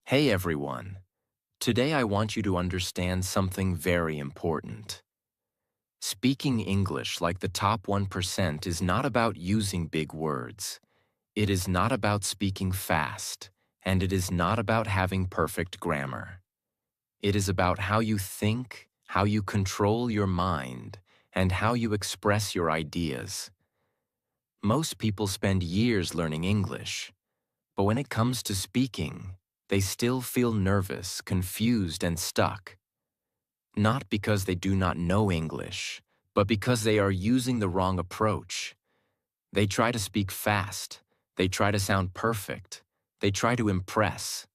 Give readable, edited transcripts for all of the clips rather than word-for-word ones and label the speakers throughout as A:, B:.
A: Hey everyone. Today I want you to understand something very important. Speaking English like the top 1% is not about using big words. It is not about speaking fast, and it is not about having perfect grammar. It is about how you think, how you control your mind, and how you express your ideas. Most people spend years learning English, but when it comes to speaking, they still feel nervous, confused, and stuck. Not because they do not know English, but because they are using the wrong approach. They try to speak fast. They try to sound perfect. They try to impress.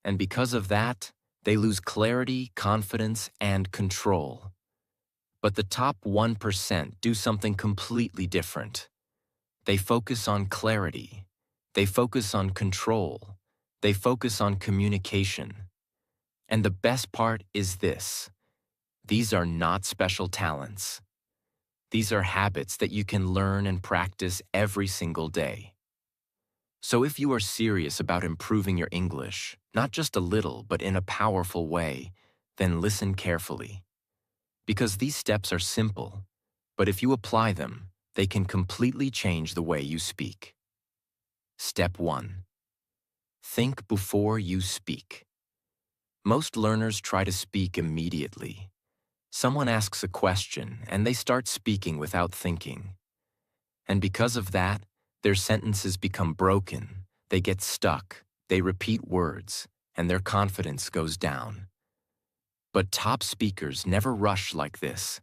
A: And because of that, they lose clarity, confidence, and control. But the top 1% do something completely different. They focus on clarity. They focus on control. They focus on communication. And the best part is this: these are not special talents. These are habits that you can learn and practice every single day. So if you are serious about improving your English, not just a little, but in a powerful way, then listen carefully. Because these steps are simple, but if you apply them, they can completely change the way you speak. Step 1. Think before you speak. Most learners try to speak immediately. Someone asks a question, and they start speaking without thinking. And because of that, their sentences become broken, they get stuck, they repeat words, and their confidence goes down. But top speakers never rush like this.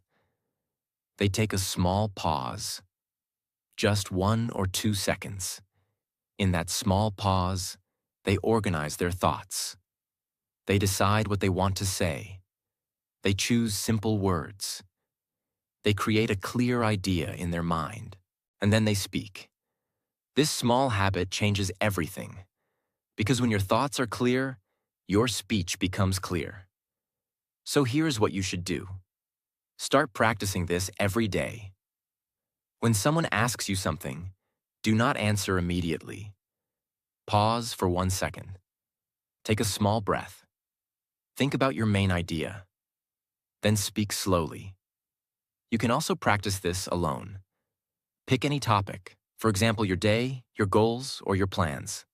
A: They take a small pause, just 1 or 2 seconds. In that small pause, they organize their thoughts. They decide what they want to say. They choose simple words. They create a clear idea in their mind, and then they speak. This small habit changes everything, because when your thoughts are clear, your speech becomes clear. So here's what you should do. Start practicing this every day. When someone asks you something, do not answer immediately. Pause for 1 second. Take a small breath. Think about your main idea. Then speak slowly. You can also practice this alone. Pick any topic, for example, your day, your goals, or your plans.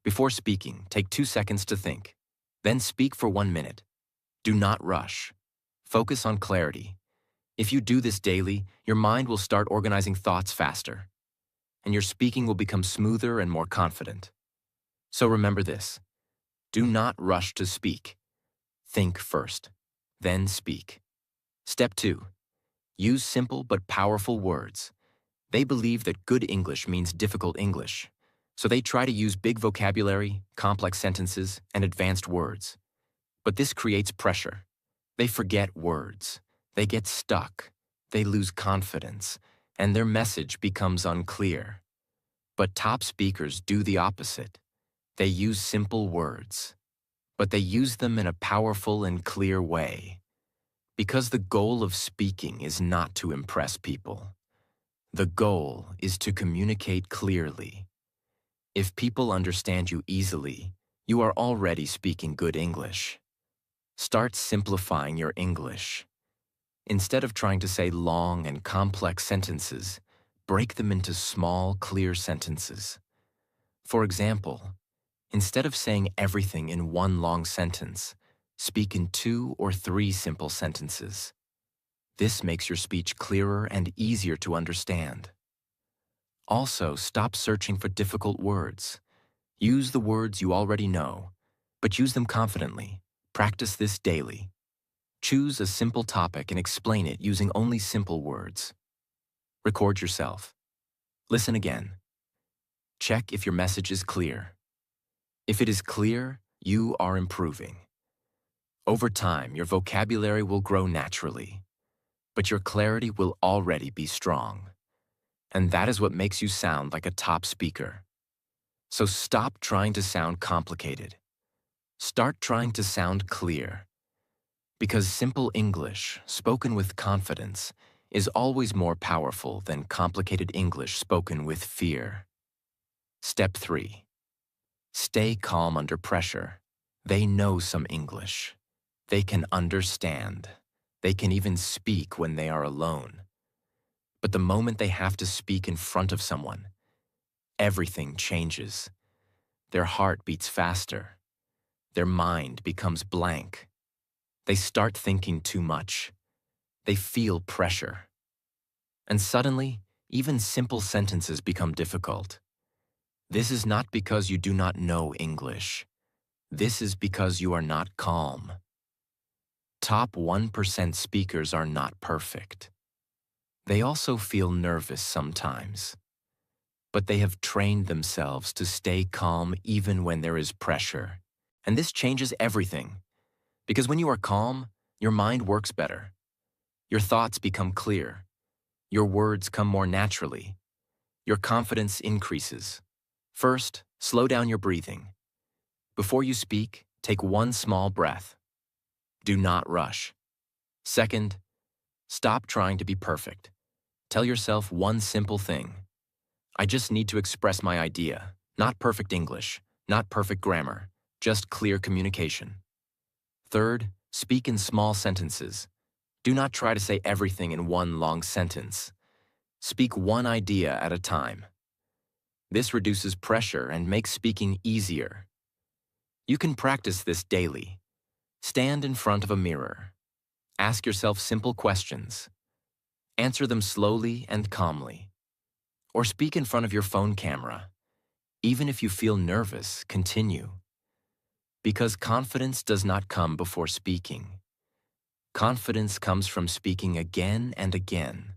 A: Before speaking, take 2 seconds to think. Then speak for 1 minute. Do not rush. Focus on clarity. If you do this daily, your mind will start organizing thoughts faster, and your speaking will become smoother and more confident. So remember this: do not rush to speak. Think first, then speak. Step 2. Use simple but powerful words. They believe that good English means difficult English, so they try to use big vocabulary, complex sentences, and advanced words. But this creates pressure. They forget words. They get stuck. They lose confidence, and their message becomes unclear. But top speakers do the opposite. They use simple words, but they use them in a powerful and clear way. Because the goal of speaking is not to impress people. The goal is to communicate clearly. If people understand you easily, you are already speaking good English. Start simplifying your English. Instead of trying to say long and complex sentences, break them into small, clear sentences. For example, instead of saying everything in one long sentence, speak in 2 or 3 simple sentences. This makes your speech clearer and easier to understand. Also, stop searching for difficult words. Use the words you already know, but use them confidently. Practice this daily. Choose a simple topic and explain it using only simple words. Record yourself. Listen again. Check if your message is clear. If it is clear, you are improving. Over time, your vocabulary will grow naturally, but your clarity will already be strong. And that is what makes you sound like a top speaker. So stop trying to sound complicated. Start trying to sound clear. Because simple English, spoken with confidence, is always more powerful than complicated English spoken with fear. Step 3. Stay calm under pressure. They know some English. They can understand. They can even speak when they are alone. But the moment they have to speak in front of someone, everything changes. Their heart beats faster. Their mind becomes blank. They start thinking too much. They feel pressure. And suddenly, even simple sentences become difficult. This is not because you do not know English. This is because you are not calm. Top 1% speakers are not perfect. They also feel nervous sometimes. But they have trained themselves to stay calm even when there is pressure. And this changes everything. Because when you are calm, your mind works better. Your thoughts become clear. Your words come more naturally. Your confidence increases. First, slow down your breathing. Before you speak, take one small breath. Do not rush. Second, stop trying to be perfect. Tell yourself one simple thing. I just need to express my idea. Not perfect English, not perfect grammar, just clear communication. Third, speak in small sentences. Do not try to say everything in one long sentence. Speak one idea at a time. This reduces pressure and makes speaking easier. You can practice this daily. Stand in front of a mirror. Ask yourself simple questions. Answer them slowly and calmly. Or speak in front of your phone camera. Even if you feel nervous, continue. Because confidence does not come before speaking. Confidence comes from speaking again and again.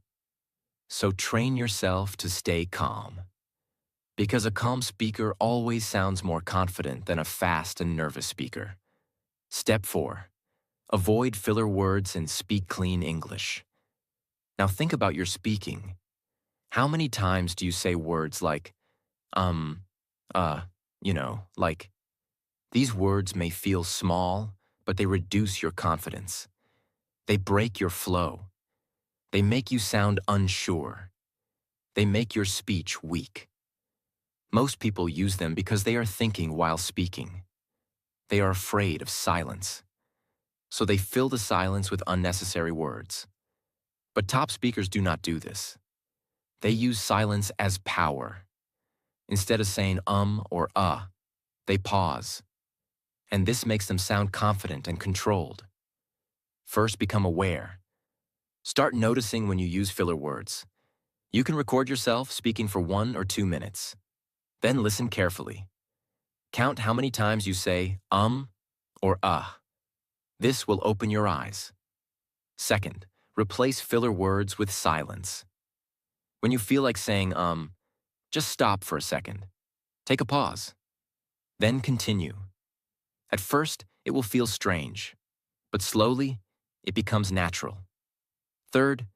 A: So train yourself to stay calm. Because a calm speaker always sounds more confident than a fast and nervous speaker. Step 4. Avoid filler words and speak clean English. Now think about your speaking. How many times do you say words like, like? These words may feel small, but they reduce your confidence. They break your flow. They make you sound unsure. They make your speech weak. Most people use them because they are thinking while speaking. They are afraid of silence. So they fill the silence with unnecessary words. But top speakers do not do this. They use silence as power. Instead of saying or they pause. And this makes them sound confident and controlled. First, become aware. Start noticing when you use filler words. You can record yourself speaking for 1 or 2 minutes. Then listen carefully. Count how many times you say or This will open your eyes. Second, replace filler words with silence. When you feel like saying just stop for a second. Take a pause. Then continue. At first, it will feel strange, but slowly, it becomes natural. Third,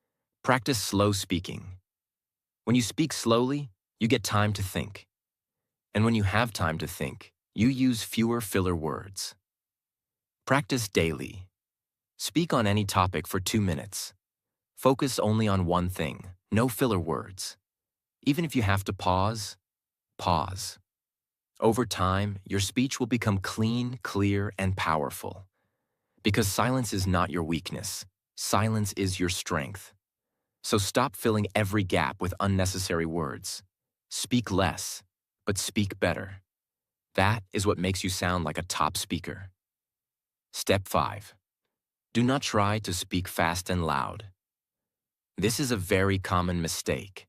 A: practice slow speaking. When you speak slowly, you get time to think. And when you have time to think, you use fewer filler words. Practice daily. Speak on any topic for 2 minutes. Focus only on one thing, no filler words. Even if you have to pause, pause. Over time, your speech will become clean, clear, and powerful. Because silence is not your weakness. Silence is your strength. So stop filling every gap with unnecessary words. Speak less, but speak better. That is what makes you sound like a top speaker. Step 5. Do not try to speak fast and loud. This is a very common mistake.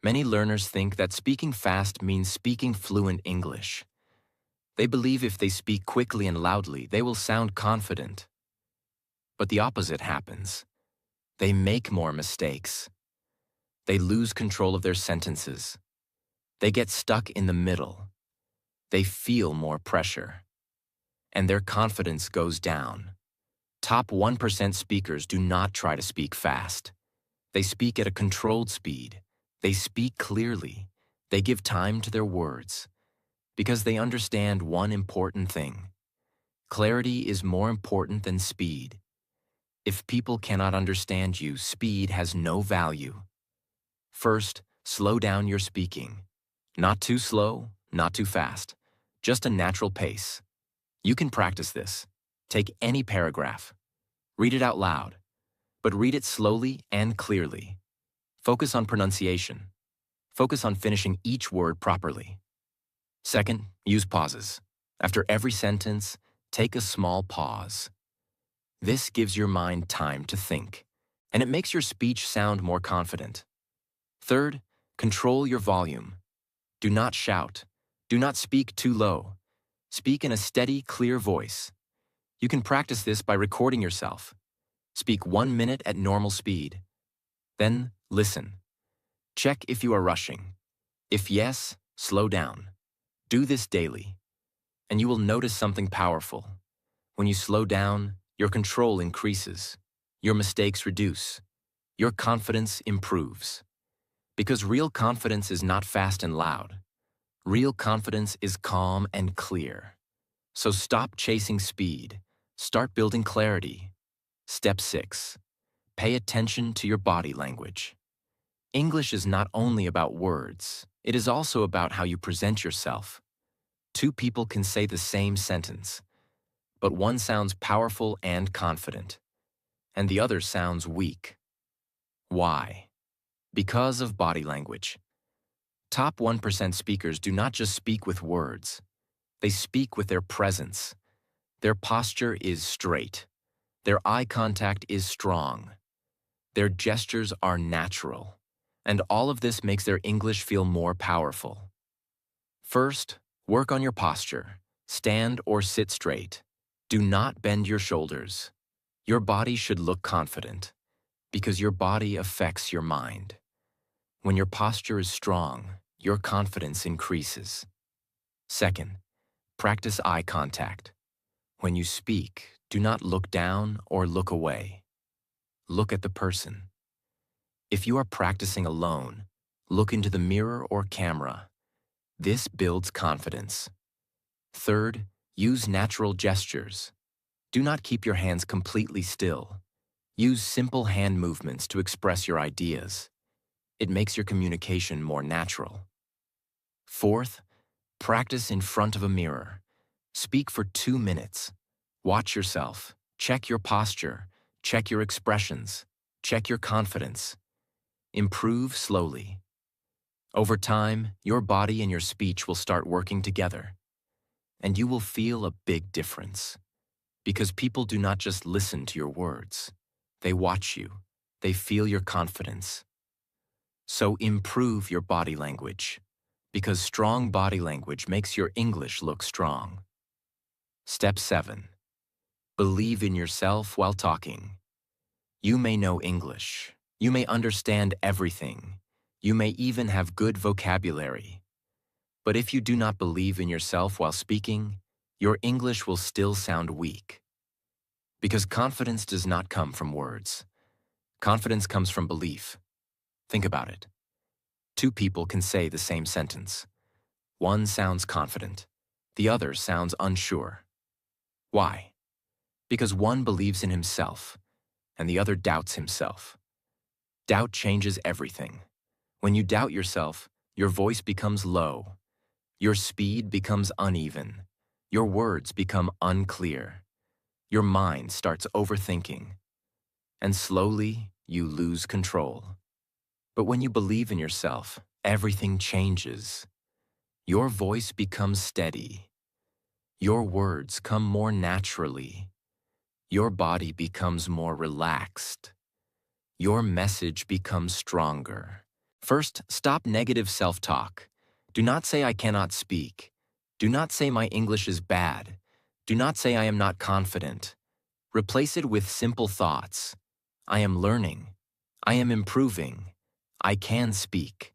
A: Many learners think that speaking fast means speaking fluent English. They believe if they speak quickly and loudly, they will sound confident. But the opposite happens. They make more mistakes. They lose control of their sentences. They get stuck in the middle. They feel more pressure. And their confidence goes down. Top 1% speakers do not try to speak fast. They speak at a controlled speed. They speak clearly. They give time to their words. Because they understand one important thing. Clarity is more important than speed. If people cannot understand you, speed has no value. First, slow down your speaking. Not too slow, not too fast. just a natural pace. You can practice this. Take any paragraph. Read it out loud, but read it slowly and clearly. Focus on pronunciation. Focus on finishing each word properly. Second, use pauses. After every sentence, take a small pause. This gives your mind time to think, and it makes your speech sound more confident. Third, control your volume. Do not shout. Do not speak too low. Speak in a steady, clear voice. You can practice this by recording yourself. Speak 1 minute at normal speed. Then, listen. Check if you are rushing. If yes, slow down. Do this daily, and you will notice something powerful. When you slow down, your control increases. Your mistakes reduce. Your confidence improves. Because real confidence is not fast and loud. Real confidence is calm and clear. So stop chasing speed. Start building clarity. Step 6. Pay attention to your body language. English is not only about words, it is also about how you present yourself. Two people can say the same sentence, but one sounds powerful and confident, and the other sounds weak. Why? Because of body language. Top 1% speakers do not just speak with words. They speak with their presence. Their posture is straight. Their eye contact is strong. Their gestures are natural. And all of this makes their English feel more powerful. First, work on your posture. Stand or sit straight. Do not bend your shoulders. Your body should look confident, because your body affects your mind. When your posture is strong, your confidence increases. Second, practice eye contact. When you speak, do not look down or look away. Look at the person. If you are practicing alone, look into the mirror or camera. This builds confidence. Third, use natural gestures. Do not keep your hands completely still. Use simple hand movements to express your ideas. It makes your communication more natural. Fourth, practice in front of a mirror. Speak for 2 minutes. Watch yourself. Check your posture. Check your expressions. Check your confidence. Improve slowly. Over time, your body and your speech will start working together, and you will feel a big difference. Because people do not just listen to your words. They watch you. They feel your confidence. So improve your body language, because strong body language makes your English look strong. Step 7. Believe in yourself while talking. You may know English. You may understand everything. You may even have good vocabulary. But if you do not believe in yourself while speaking, your English will still sound weak. Because confidence does not come from words. Confidence comes from belief. Think about it. Two people can say the same sentence. One sounds confident. The other sounds unsure. Why? Because one believes in himself, and the other doubts himself. Doubt changes everything. When you doubt yourself, your voice becomes low. Your speed becomes uneven. Your words become unclear. Your mind starts overthinking. And slowly, you lose control. But when you believe in yourself, everything changes. Your voice becomes steady. Your words come more naturally. Your body becomes more relaxed. Your message becomes stronger. First, stop negative self-talk. Do not say I cannot speak. Do not say my English is bad. Do not say I am not confident. Replace it with simple thoughts. I am learning. I am improving. I can speak.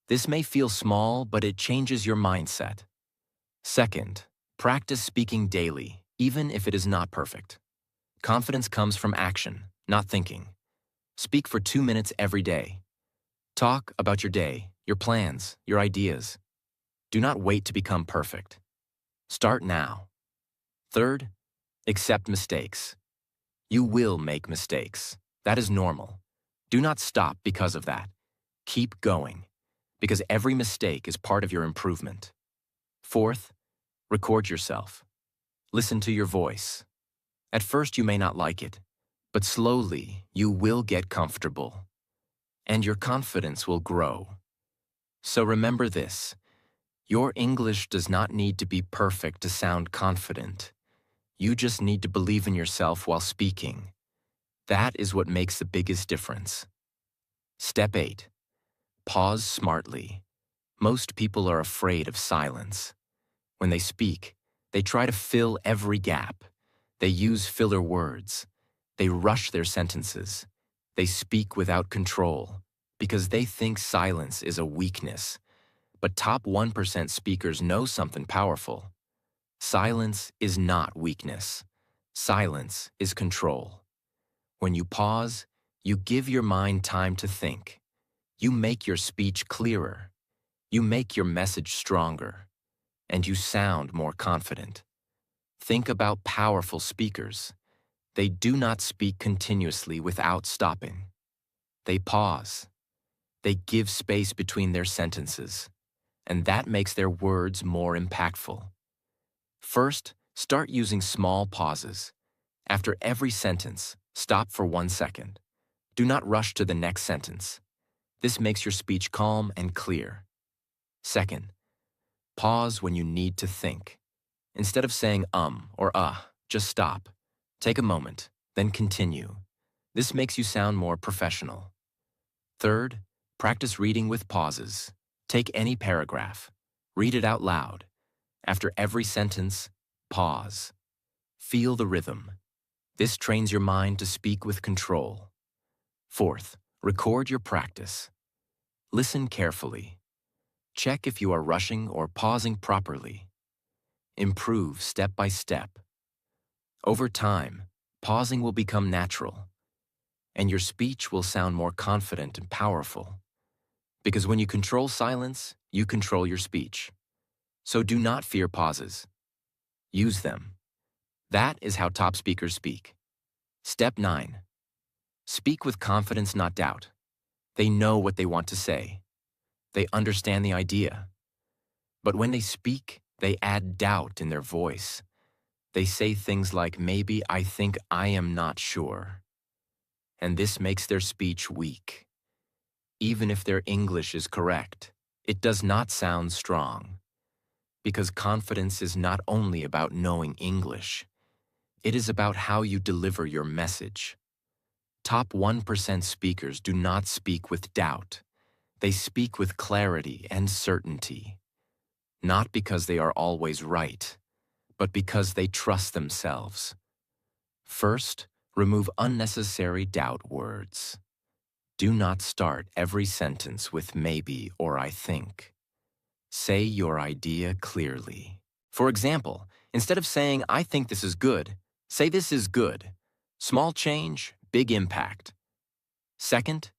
A: This may feel small, but it changes your mindset. Second, practice speaking daily, even if it is not perfect. Confidence comes from action, not thinking. Speak for 2 minutes every day. Talk about your day, your plans, your ideas. Do not wait to become perfect. Start now. Third, accept mistakes. You will make mistakes. That is normal. Do not stop because of that. Keep going, because every mistake is part of your improvement. Fourth, Record yourself. Listen to your voice. At first you may not like it, but slowly you will get comfortable, and your confidence will grow. So remember this: your English does not need to be perfect to sound confident. You just need to believe in yourself while speaking. That is what makes the biggest difference. Step 8. Pause smartly. Most people are afraid of silence. When they speak, they try to fill every gap. They use filler words. They rush their sentences. They speak without control because they think silence is a weakness. But top 1% speakers know something powerful. Silence is not weakness. Silence is control. When you pause, you give your mind time to think. You make your speech clearer. You make your message stronger. And you sound more confident. Think about powerful speakers. They do not speak continuously without stopping. They pause. They give space between their sentences. And that makes their words more impactful. First, start using small pauses. After every sentence, stop for 1 second. Do not rush to the next sentence. This makes your speech calm and clear. Second, pause when you need to think. Instead of saying or just stop. Take a moment, then continue. This makes you sound more professional. Third, practice reading with pauses. Take any paragraph. Read it out loud. After every sentence, pause. Feel the rhythm. This trains your mind to speak with control. Fourth, record your practice. Listen carefully. Check if you are rushing or pausing properly. Improve step by step. Over time, pausing will become natural, and your speech will sound more confident and powerful. Because when you control silence, you control your speech. So do not fear pauses. Use them. That is how top speakers speak. Step 9. Speak with confidence, not doubt. They know what they want to say. They understand the idea. But when they speak, they add doubt in their voice. They say things like, maybe, I think, I am not sure. And this makes their speech weak. Even if their English is correct, it does not sound strong. Because confidence is not only about knowing English. It is about how you deliver your message. Top 1% speakers do not speak with doubt. They speak with clarity and certainty. Not because they are always right, but because they trust themselves. First, remove unnecessary doubt words. Do not start every sentence with maybe or I think. Say your idea clearly. For example, instead of saying, I think this is good, say this is good. Small change, big impact. Second,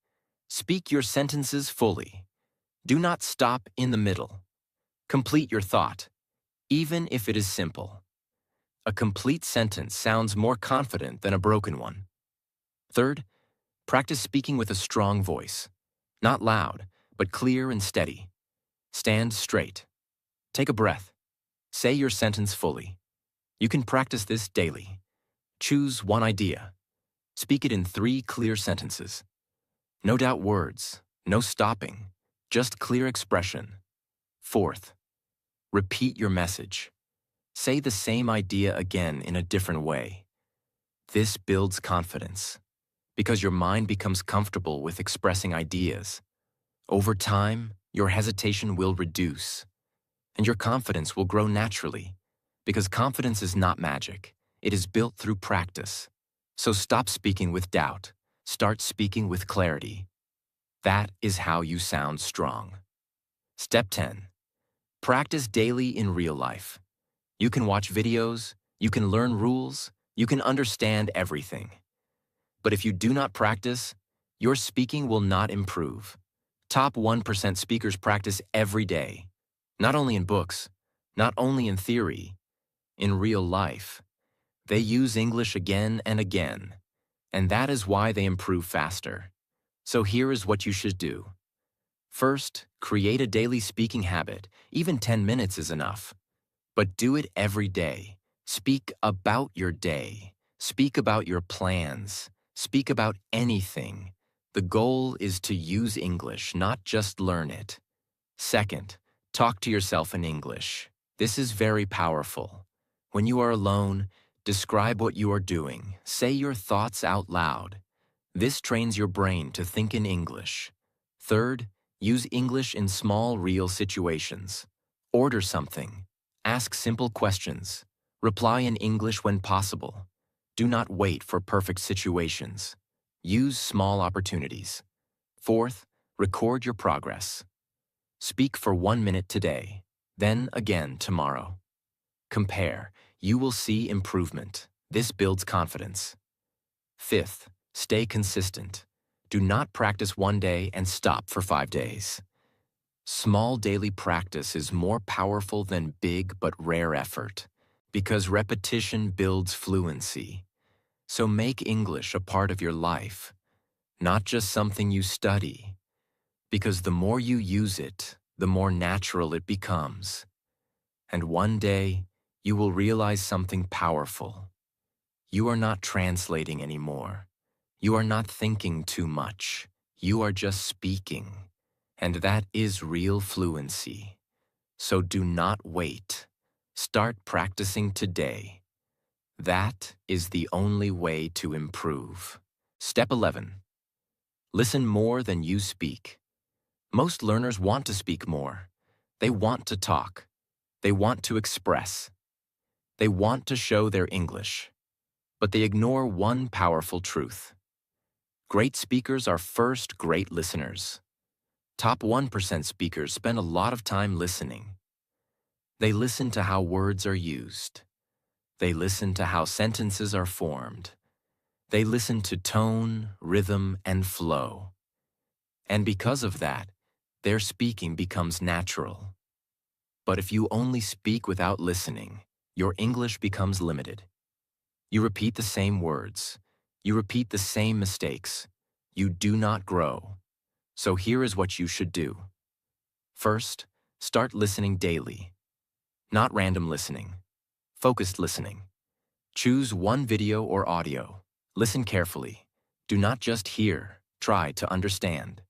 A: speak your sentences fully. Do not stop in the middle. Complete your thought, even if it is simple. A complete sentence sounds more confident than a broken one. Third, practice speaking with a strong voice. Not loud, but clear and steady. Stand straight. Take a breath. Say your sentence fully. You can practice this daily. Choose one idea. Speak it in 3 clear sentences. No doubt words, no stopping, just clear expression. Fourth, repeat your message. Say the same idea again in a different way. This builds confidence because your mind becomes comfortable with expressing ideas. Over time, your hesitation will reduce, and your confidence will grow naturally because confidence is not magic. It is built through practice. So stop speaking with doubt. Start speaking with clarity. That is how you sound strong. Step 10. Practice daily in real life. You can watch videos, you can learn rules, you can understand everything. But if you do not practice, your speaking will not improve. Top 1% speakers practice every day, not only in books, not only in theory, in real life. They use English again and again, and that is why they improve faster. So here is what you should do. First, create a daily speaking habit. Even 10 minutes is enough. But do it every day. Speak about your day. Speak about your plans. Speak about anything. The goal is to use English, not just learn it. Second, talk to yourself in English. This is very powerful. When you are alone, describe what you are doing. Say your thoughts out loud. This trains your brain to think in English. Third, use English in small, real situations. Order something. Ask simple questions. Reply in English when possible. Do not wait for perfect situations. Use small opportunities. Fourth, record your progress. Speak for 1 minute today, then again tomorrow. Compare. You will see improvement. This builds confidence. Fifth, stay consistent. Do not practice one day and stop for 5 days. Small daily practice is more powerful than big but rare effort, because repetition builds fluency. So make English a part of your life, not just something you study, because the more you use it, the more natural it becomes. And one day, you will realize something powerful. You are not translating anymore. You are not thinking too much. You are just speaking. And that is real fluency. So do not wait. Start practicing today. That is the only way to improve. Step 11. Listen more than you speak. Most learners want to speak more. They want to talk. They want to express. They want to show their English. But they ignore one powerful truth. Great speakers are first great listeners. Top 1% speakers spend a lot of time listening. They listen to how words are used. They listen to how sentences are formed. They listen to tone, rhythm, and flow. And because of that, their speaking becomes natural. But if you only speak without listening, your English becomes limited. You repeat the same words. You repeat the same mistakes. You do not grow. So here is what you should do. First, start listening daily. Not random listening. Focused listening. Choose one video or audio. Listen carefully. Do not just hear. Try to understand.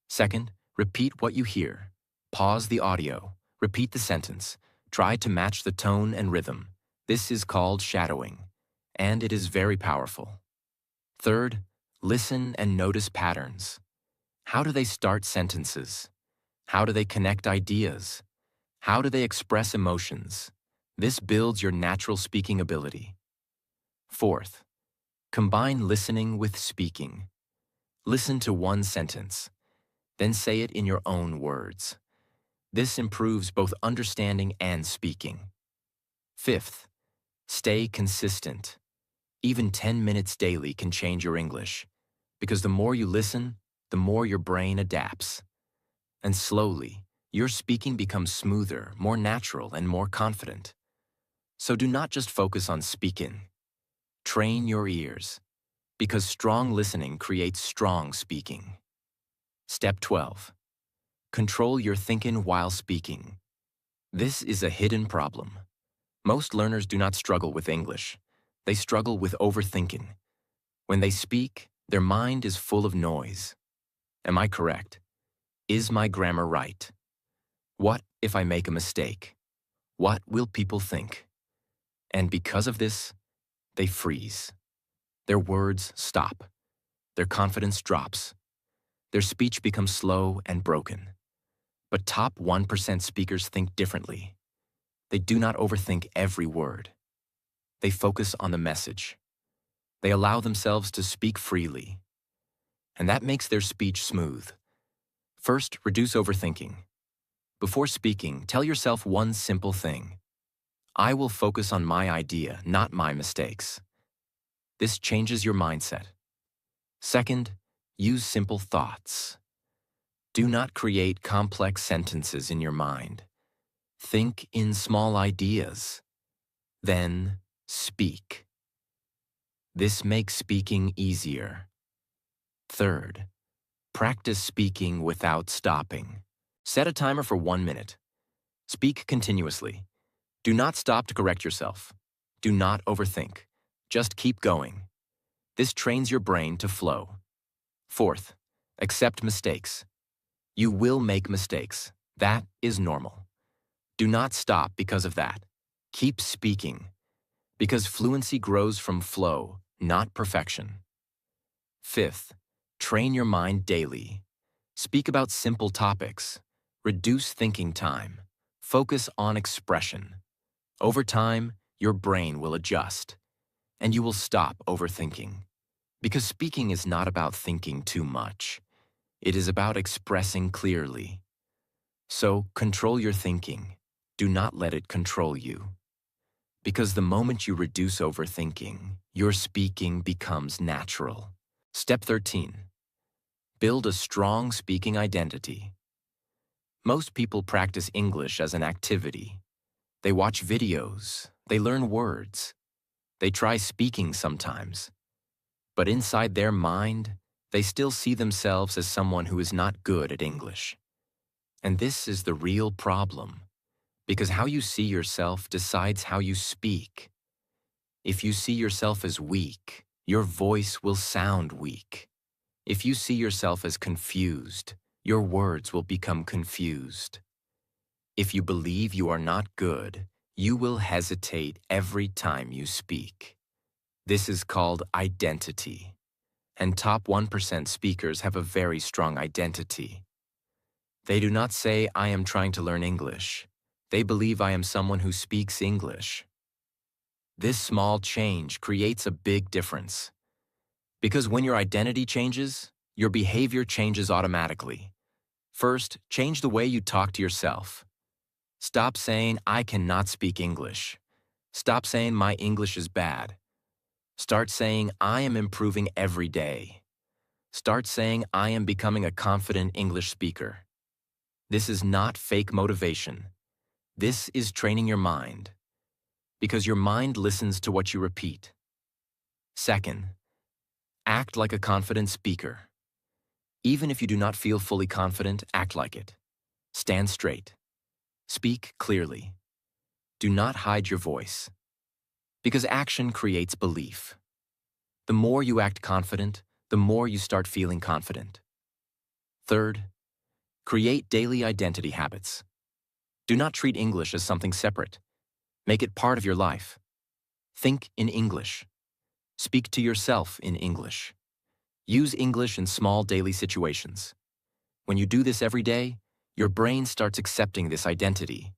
A: Second, repeat what you hear. Pause the audio. Repeat the sentence. Try to match the tone and rhythm. This is called shadowing, and it is very powerful. Third, listen and notice patterns. How do they start sentences? How do they connect ideas? How do they express emotions? This builds your natural speaking ability. Fourth, combine listening with speaking. Listen to one sentence, then say it in your own words. This improves both understanding and speaking. Fifth, stay consistent. Even 10 minutes daily can change your English, because the more you listen, the more your brain adapts. And slowly, your speaking becomes smoother, more natural, and more confident. So do not just focus on speaking. Train your ears, because strong listening creates strong speaking. Step 12. Control your thinking while speaking. This is a hidden problem. Most learners do not struggle with English. They struggle with overthinking. When they speak, their mind is full of noise. Am I correct? Is my grammar right? What if I make a mistake? What will people think? And because of this, they freeze. Their words stop. Their confidence drops. Their speech becomes slow and broken. But top 1% speakers think differently. They do not overthink every word. They focus on the message. They allow themselves to speak freely. And that makes their speech smooth. First, reduce overthinking. Before speaking, tell yourself one simple thing. I will focus on my idea, not my mistakes. This changes your mindset. Second, use simple thoughts. Do not create complex sentences in your mind. Think in small ideas. Then, speak. This makes speaking easier. Third, practice speaking without stopping. Set a timer for 1 minute. Speak continuously. Do not stop to correct yourself. Do not overthink. Just keep going. This trains your brain to flow. Fourth, accept mistakes. You will make mistakes. That is normal. Do not stop because of that. Keep speaking, because fluency grows from flow, not perfection. Fifth, train your mind daily. Speak about simple topics. Reduce thinking time. Focus on expression. Over time, your brain will adjust, and you will stop overthinking. Because speaking is not about thinking too much. It is about expressing clearly. So, control your thinking. Do not let it control you. Because the moment you reduce overthinking, your speaking becomes natural. Step 13. Build a strong speaking identity. Most people practice English as an activity. They watch videos, they learn words, they try speaking sometimes. But inside their mind, they still see themselves as someone who is not good at English. And this is the real problem, because how you see yourself decides how you speak. If you see yourself as weak, your voice will sound weak. If you see yourself as confused, your words will become confused. If you believe you are not good, you will hesitate every time you speak. This is called identity. And top 1% speakers have a very strong identity. They do not say, I am trying to learn English. They believe I am someone who speaks English. This small change creates a big difference. Because when your identity changes, your behavior changes automatically. First, change the way you talk to yourself. Stop saying, I cannot speak English. Stop saying, my English is bad. Start saying, I am improving every day. Start saying, I am becoming a confident English speaker. This is not fake motivation. This is training your mind. Because your mind listens to what you repeat. Second, act like a confident speaker. Even if you do not feel fully confident, act like it. Stand straight. Speak clearly. Do not hide your voice. Because action creates belief. The more you act confident, the more you start feeling confident. Third, create daily identity habits. Do not treat English as something separate. Make it part of your life. Think in English. Speak to yourself in English. Use English in small daily situations. When you do this every day, your brain starts accepting this identity.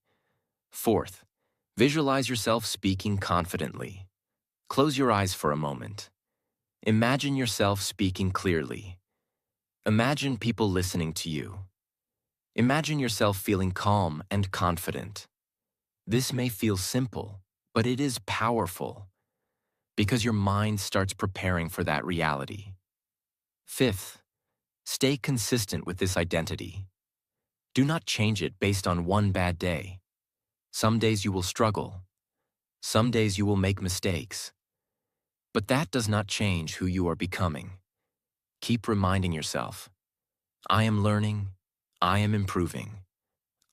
A: Fourth, visualize yourself speaking confidently. Close your eyes for a moment. Imagine yourself speaking clearly. Imagine people listening to you. Imagine yourself feeling calm and confident. This may feel simple, but it is powerful, because your mind starts preparing for that reality. Fifth, stay consistent with this identity. Do not change it based on one bad day. Some days you will struggle. Some days you will make mistakes. But that does not change who you are becoming. Keep reminding yourself, I am learning, I am improving,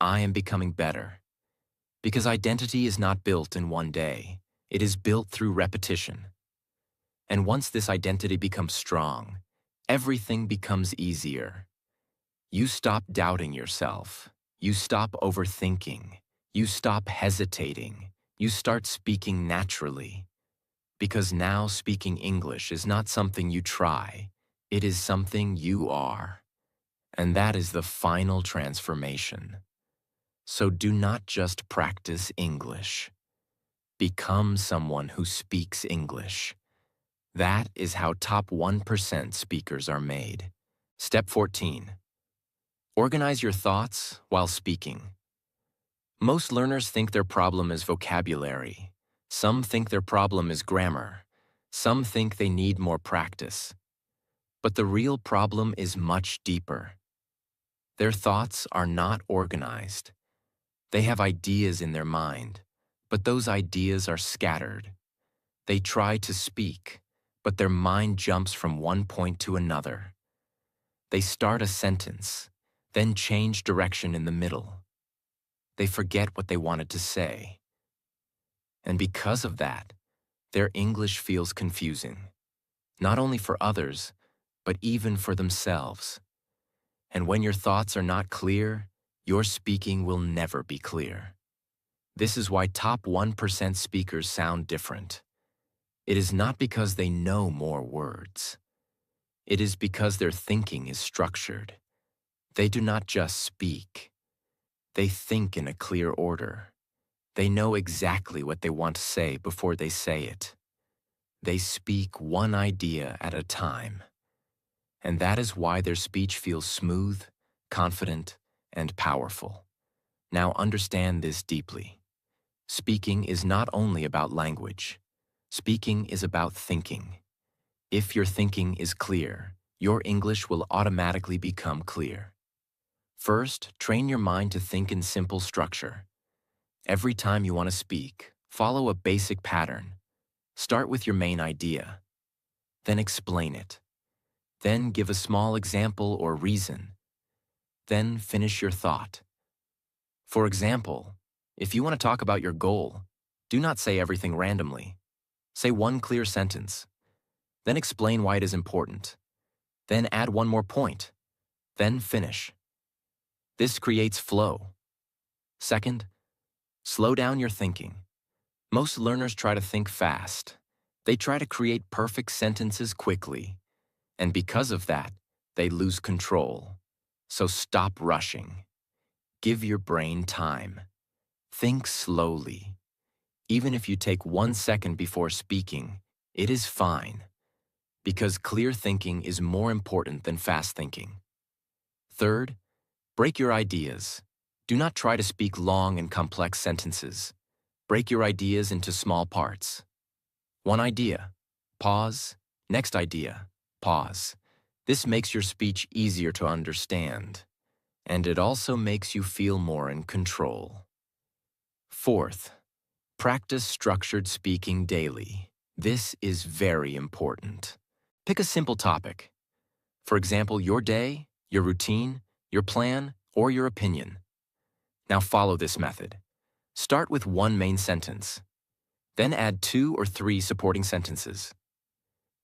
A: I am becoming better. Because identity is not built in one day. It is built through repetition. And once this identity becomes strong, everything becomes easier. You stop doubting yourself. You stop overthinking. You stop hesitating. You start speaking naturally. Because now speaking English is not something you try. It is something you are. And that is the final transformation. So do not just practice English. Become someone who speaks English. That is how top 1% speakers are made. Step 14. Organize your thoughts while speaking. Most learners think their problem is vocabulary. Some think their problem is grammar. Some think they need more practice. But the real problem is much deeper. Their thoughts are not organized. They have ideas in their mind, but those ideas are scattered. They try to speak, but their mind jumps from one point to another. They start a sentence, then change direction in the middle. They forget what they wanted to say. And because of that, their English feels confusing, not only for others, but even for themselves. And when your thoughts are not clear, your speaking will never be clear. This is why top 1% speakers sound different. It is not because they know more words. It is because their thinking is structured. They do not just speak. They think in a clear order. They know exactly what they want to say before they say it. They speak one idea at a time. And that is why their speech feels smooth, confident, and powerful. Now understand this deeply. Speaking is not only about language. Speaking is about thinking. If your thinking is clear, your English will automatically become clear. First, train your mind to think in simple structure. Every time you want to speak, follow a basic pattern. Start with your main idea. Then explain it. Then give a small example or reason. Then finish your thought. For example, if you want to talk about your goal, do not say everything randomly. Say one clear sentence. Then explain why it is important. Then add one more point. Then finish. This creates flow. Second, slow down your thinking. Most learners try to think fast. They try to create perfect sentences quickly. And because of that, they lose control. So stop rushing. Give your brain time. Think slowly. Even if you take 1 second before speaking, it is fine. Because clear thinking is more important than fast thinking. Third, break your ideas. Do not try to speak long and complex sentences. Break your ideas into small parts. One idea. Pause. Next idea. Pause. This makes your speech easier to understand. And it also makes you feel more in control. Fourth, practice structured speaking daily. This is very important. Pick a simple topic. For example, your day, your routine, your plan, or your opinion. Now follow this method. Start with one main sentence. Then add 2 or 3 supporting sentences.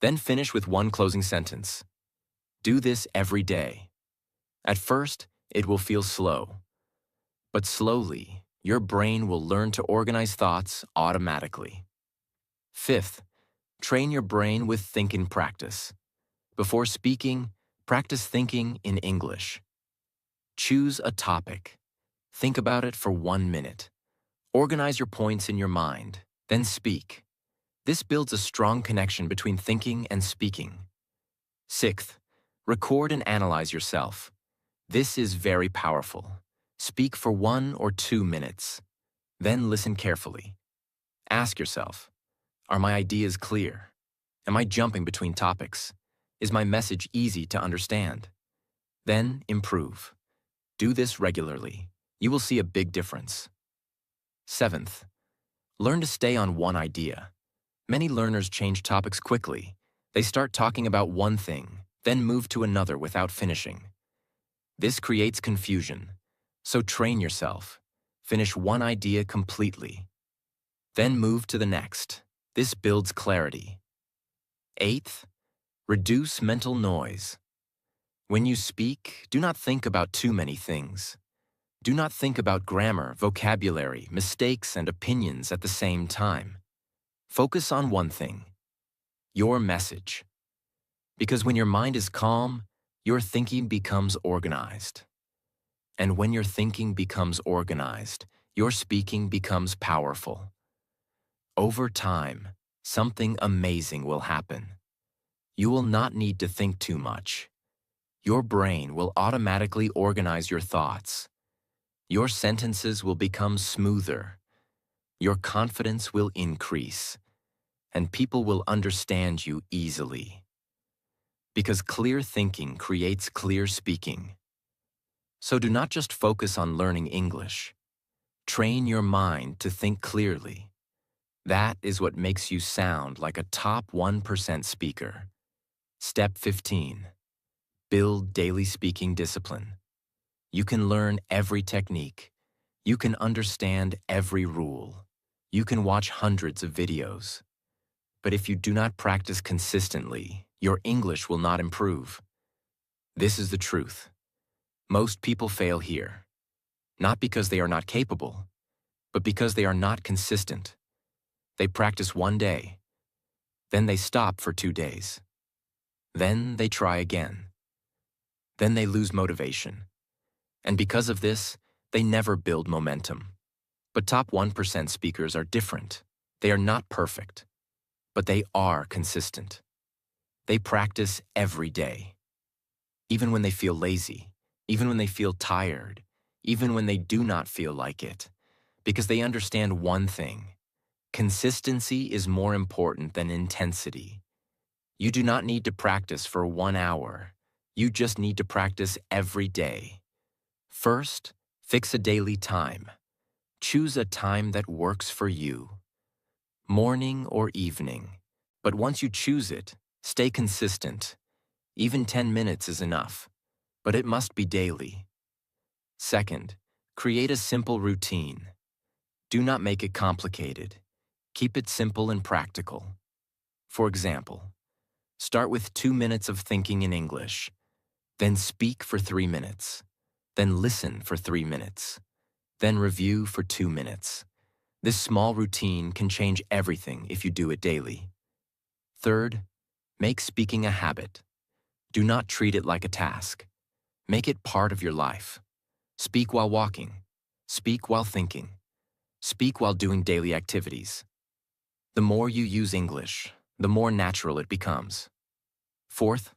A: Then finish with one closing sentence. Do this every day. At first, it will feel slow. But slowly, your brain will learn to organize thoughts automatically. Fifth, train your brain with thinking practice. Before speaking, practice thinking in English. Choose a topic. Think about it for 1 minute. Organize your points in your mind, then speak. This builds a strong connection between thinking and speaking. Sixth, record and analyze yourself. This is very powerful. Speak for 1 or 2 minutes. Then listen carefully. Ask yourself, are my ideas clear? Am I jumping between topics? Is my message easy to understand? Then improve. Do this regularly. You will see a big difference. Seventh, learn to stay on one idea. Many learners change topics quickly. They start talking about one thing, then move to another without finishing. This creates confusion. So train yourself. Finish one idea completely. Then move to the next. This builds clarity. Eighth, reduce mental noise. When you speak, do not think about too many things. Do not think about grammar, vocabulary, mistakes, and opinions at the same time. Focus on one thing, your message. Because when your mind is calm, your thinking becomes organized. And when your thinking becomes organized, your speaking becomes powerful. Over time, something amazing will happen. You will not need to think too much. Your brain will automatically organize your thoughts. Your sentences will become smoother. Your confidence will increase. And people will understand you easily. Because clear thinking creates clear speaking. So do not just focus on learning English. Train your mind to think clearly. That is what makes you sound like a top 1% speaker. Step 15. Build daily speaking discipline. You can learn every technique. You can understand every rule. You can watch hundreds of videos, but if you do not practice consistently, your English will not improve. This is the truth. Most people fail here, not because they are not capable, but because they are not consistent. They practice one day, then they stop for 2 days. Then they try again. Then they lose motivation. And because of this, they never build momentum. But top 1% speakers are different. They are not perfect, but they are consistent. They practice every day. Even when they feel lazy, even when they feel tired, even when they do not feel like it, because they understand one thing: consistency is more important than intensity. You do not need to practice for 1 hour. You just need to practice every day. First, fix a daily time. Choose a time that works for you, morning or evening. But once you choose it, stay consistent. Even 10 minutes is enough, but it must be daily. Second, create a simple routine. Do not make it complicated. Keep it simple and practical. For example, start with 2 minutes of thinking in English, then speak for 3 minutes, then listen for 3 minutes, then review for 2 minutes. This small routine can change everything if you do it daily. Third, make speaking a habit. Do not treat it like a task. Make it part of your life. Speak while walking. Speak while thinking. Speak while doing daily activities. The more you use English, the more natural it becomes. Fourth,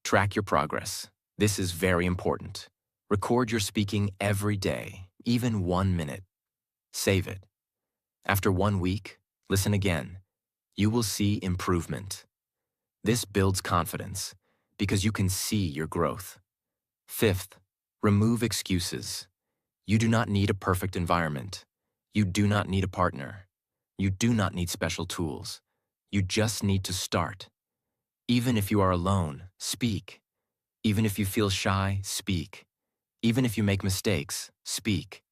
A: track your progress. This is very important. Record your speaking every day, even 1 minute. Save it. After 1 week, listen again. You will see improvement. This builds confidence because you can see your growth. Fifth, remove excuses. You do not need a perfect environment. You do not need a partner. You do not need special tools. You just need to start. Even if you are alone, speak. Even if you feel shy, speak. Even if you make mistakes, speak.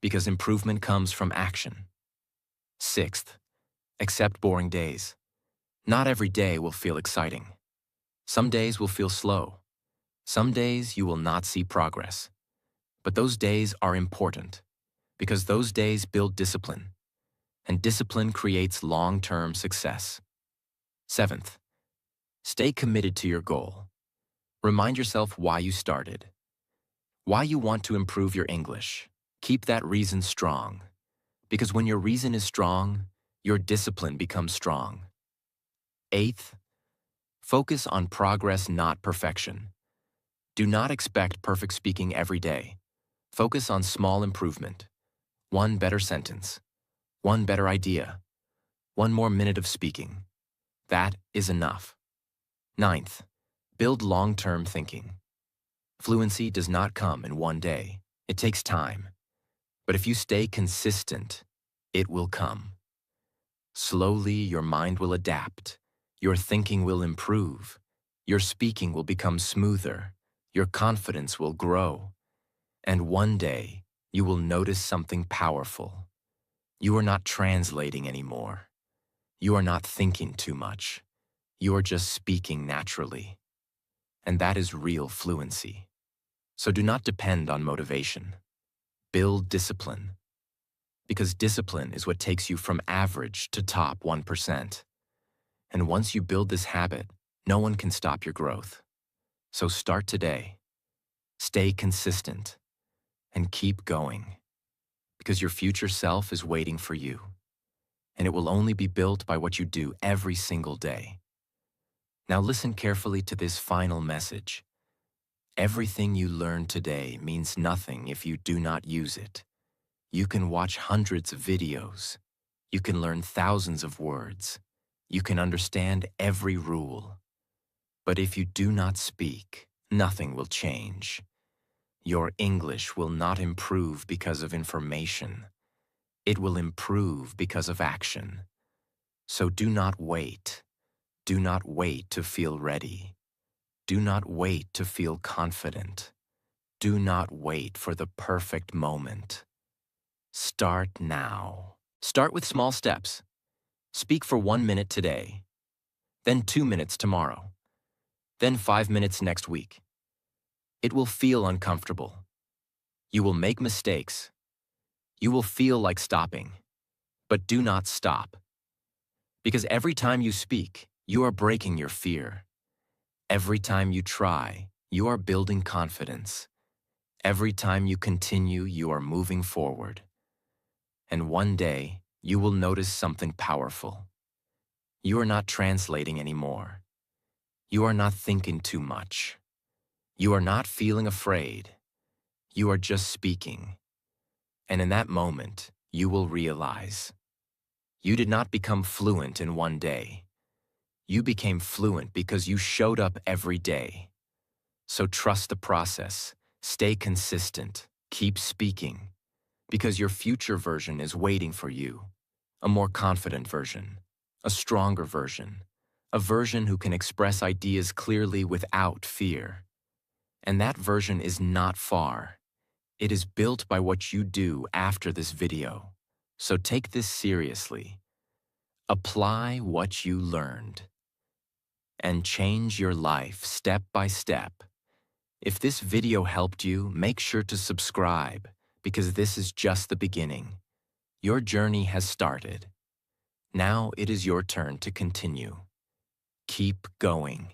A: Because improvement comes from action. Sixth, accept boring days. Not every day will feel exciting. Some days will feel slow. Some days you will not see progress. But those days are important because those days build discipline, and discipline creates long-term success. Seventh, stay committed to your goal. Remind yourself why you started, why you want to improve your English. Keep that reason strong, because when your reason is strong, your discipline becomes strong. Eighth, focus on progress, not perfection. Do not expect perfect speaking every day. Focus on small improvement. 1 better sentence, 1 better idea, 1 more minute of speaking. That is enough. Ninth, build long-term thinking. Fluency does not come in 1 day. It takes time. But if you stay consistent, it will come. Slowly, your mind will adapt. Your thinking will improve. Your speaking will become smoother. Your confidence will grow. And one day, you will notice something powerful. You are not translating anymore. You are not thinking too much. You are just speaking naturally. And that is real fluency. So do not depend on motivation. Build discipline. Because discipline is what takes you from average to top 1%. And once you build this habit, no one can stop your growth. So start today. Stay consistent. And keep going. Because your future self is waiting for you. And it will only be built by what you do every single day. Now listen carefully to this final message. Everything you learn today means nothing if you do not use it. You can watch hundreds of videos. You can learn thousands of words. You can understand every rule. But if you do not speak, nothing will change. Your English will not improve because of information. It will improve because of action. So do not wait. Do not wait to feel ready. Do not wait to feel confident. Do not wait for the perfect moment. Start now. Start with small steps. Speak for 1 minute today, then 2 minutes tomorrow, then 5 minutes next week. It will feel uncomfortable. You will make mistakes. You will feel like stopping. But do not stop. Because every time you speak, you are breaking your fear. Every time you try, you are building confidence. Every time you continue, you are moving forward. And one day, you will notice something powerful. You are not translating anymore. You are not thinking too much. You are not feeling afraid. You are just speaking. And in that moment, you will realize you did not become fluent in one day. You became fluent because you showed up every day. So trust the process, stay consistent, keep speaking, because your future version is waiting for you. A more confident version, a stronger version, a version who can express ideas clearly without fear. And that version is not far. It is built by what you do after this video. So take this seriously. Apply what you learned and change your life step by step. If this video helped you, make sure to subscribe because this is just the beginning. Your journey has started. Now it is your turn to continue. Keep going.